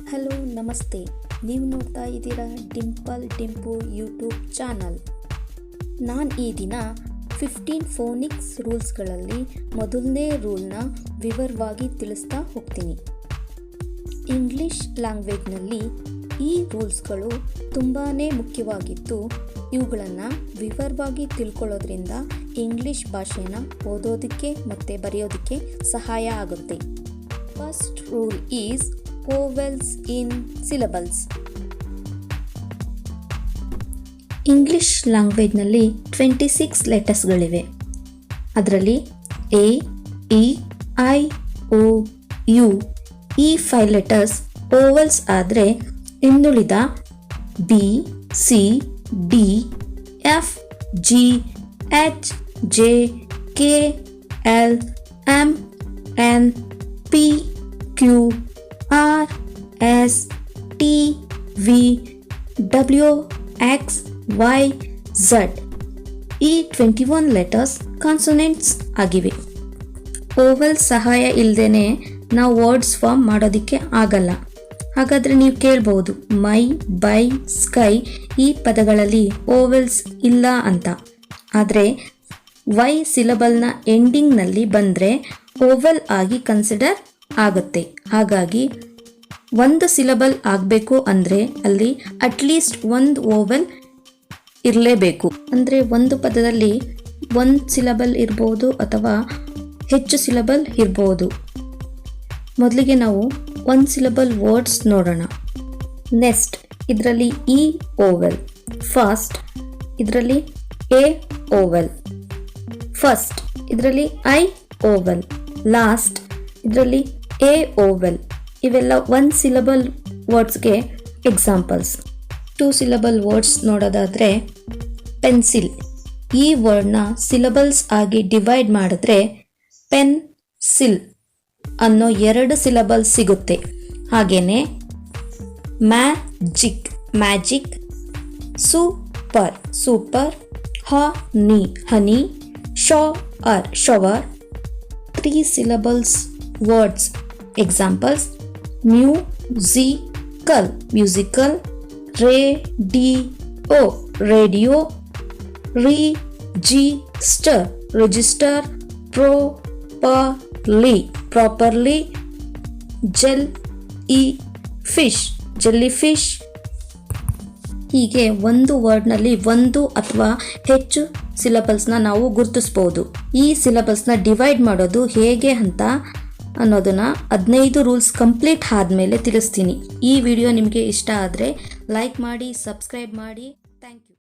Hello ನಮಸ್ತೆ, ನೀವು ನೋಡ್ತಾ ಇದ್ದೀರಾ ಡಿಂಪು ಯೂಟ್ಯೂಬ್ ಚಾನಲ್. ನಾನು ಈ ದಿನ 15 ಫೋನಿಕ್ಸ್ ರೂಲ್ಸ್ಗಳಲ್ಲಿ ಮೊದಲನೇ ರೂಲ್ನ ವಿವರವಾಗಿ ತಿಳಿಸ್ತಾ ಹೋಗ್ತೀನಿ. ಇಂಗ್ಲಿಷ್ ಲ್ಯಾಂಗ್ವೇಜ್ನಲ್ಲಿ ಈ ರೂಲ್ಸ್ಗಳು ತುಂಬಾ ಮುಖ್ಯವಾಗಿದ್ದು, ಇವುಗಳನ್ನು ವಿವರವಾಗಿ ತಿಳ್ಕೊಳ್ಳೋದ್ರಿಂದ ಇಂಗ್ಲಿಷ್ ಭಾಷೆನ ಓದೋದಕ್ಕೆ ಮತ್ತು ಬರೆಯೋದಕ್ಕೆ ಸಹಾಯ ಆಗುತ್ತೆ. First rule is vowels in syllables. English ಲ್ಯಾಂಗ್ವೇಜ್ನಲ್ಲಿ 26 ಲೆಟರ್ಸ್ಗಳಿವೆ. ಅದರಲ್ಲಿ A, E, I, O, U ಈ 5 ಲೆಟರ್ಸ್ ವೋವೆಲ್ಸ್ ಆದರೆ, ಇನ್ನುಳಿದ B, C, D, F, G, H, J, K, L, M, N, P, Q, R, S, T, V, W, X, Y, Z ಈ 21 letters consonants ಆಗಿವೆ. ವೋವೆಲ್ ಸಹಾಯ ಇಲ್ಲದೇನೆ ನಾವು ವರ್ಡ್ಸ್ ಫಾರ್ಮ್ ಮಾಡೋದಕ್ಕೆ ಆಗಲ್ಲ. ಹಾಗಾದರೆ ನೀವು ಕೇಳ್ಬೋದು, ಮೈ, ಬೈ, ಸ್ಕೈ ಈ ಪದಗಳಲ್ಲಿ ವೋವೆಲ್ಸ್ ಇಲ್ಲ ಅಂತ. ಆದರೆ ವೈ ಸಿಲಬಲ್ನ ಎಂಡಿಂಗ್ನಲ್ಲಿ ಬಂದರೆ ವೋವೆಲ್ ಆಗಿ ಕನ್ಸಿಡರ್ ಆಗುತ್ತೆ. ಹಾಗಾಗಿ ಒಂದು ಸಿಲಬಲ್ ಆಗಬೇಕು ಅಂದರೆ ಅಲ್ಲಿ ಅಟ್ಲೀಸ್ಟ್ ಒಂದು ವೋವೆಲ್ ಇರಲೇಬೇಕು. ಅಂದರೆ ಒಂದು ಪದದಲ್ಲಿ ಒಂದು ಸಿಲಬಲ್ ಇರ್ಬೋದು ಅಥವಾ ಹೆಚ್ಚು ಸಿಲಬಲ್ ಇರ್ಬೋದು. ಮೊದಲಿಗೆ ನಾವು ಒಂದು ಸಿಲಬಲ್ ವರ್ಡ್ಸ್ ನೋಡೋಣ. ನೆಕ್ಸ್ಟ್ ಇದರಲ್ಲಿ ಇ ವೋವೆಲ್, ಫಸ್ಟ್ ಇದರಲ್ಲಿ ಎ ವೋವೆಲ್, ಫಸ್ಟ್ ಇದರಲ್ಲಿ ಐ ವೋವೆಲ್, ಲಾಸ್ಟ್ ಇದರಲ್ಲಿ ಎ ವೋವೆಲ್. ಇವೆಲ್ಲ 1 ಸಿಲಬಲ್ ವರ್ಡ್ಸ್ಗೆ ಎಕ್ಸಾಂಪಲ್ಸ್. 2 ಸಿಲಬಲ್ ವರ್ಡ್ಸ್ ನೋಡೋದಾದರೆ ಪೆನ್ಸಿಲ್ ಈ ವರ್ಡ್ನ ಸಿಲಬಲ್ಸ್ ಆಗಿ ಡಿವೈಡ್ ಮಾಡಿದ್ರೆ ಪೆನ್ ಸಿಲ್ ಅನ್ನೋ 2 ಸಿಲಬಲ್ಸ್ ಸಿಗುತ್ತೆ. ಹಾಗೆಯೇ magic magic, super super, honey honey, shower shower 3 syllables words examples musical musical, radio radio, register register, properly properly, fish jellyfish. ಹೀಗೆ ಒಂದು ವರ್ಡ್ನಲ್ಲಿ ಒಂದು ಅಥವಾ ಹೆಚ್ಚು ಸಿಲಬಲ್ಸ್ನ ನಾವು ಗುರುತಿಸ್ಬೋದು. ಈ ಸಿಲಬಲ್ಸ್ನ ಡಿವೈಡ್ ಮಾಡೋದು ಹೇಗೆ ಅಂತ ಅನ್ನೋದನ್ನು 15 ರೂಲ್ಸ್ ಕಂಪ್ಲೀಟ್ ಆದಮೇಲೆ ತಿಳಿಸ್ತೀನಿ. ಈ ವಿಡಿಯೋ ನಿಮಗೆ ಇಷ್ಟ ಆದರೆ ಲೈಕ್ ಮಾಡಿ, ಸಬ್ಸ್ಕ್ರೈಬ್ ಮಾಡಿ. Thank you.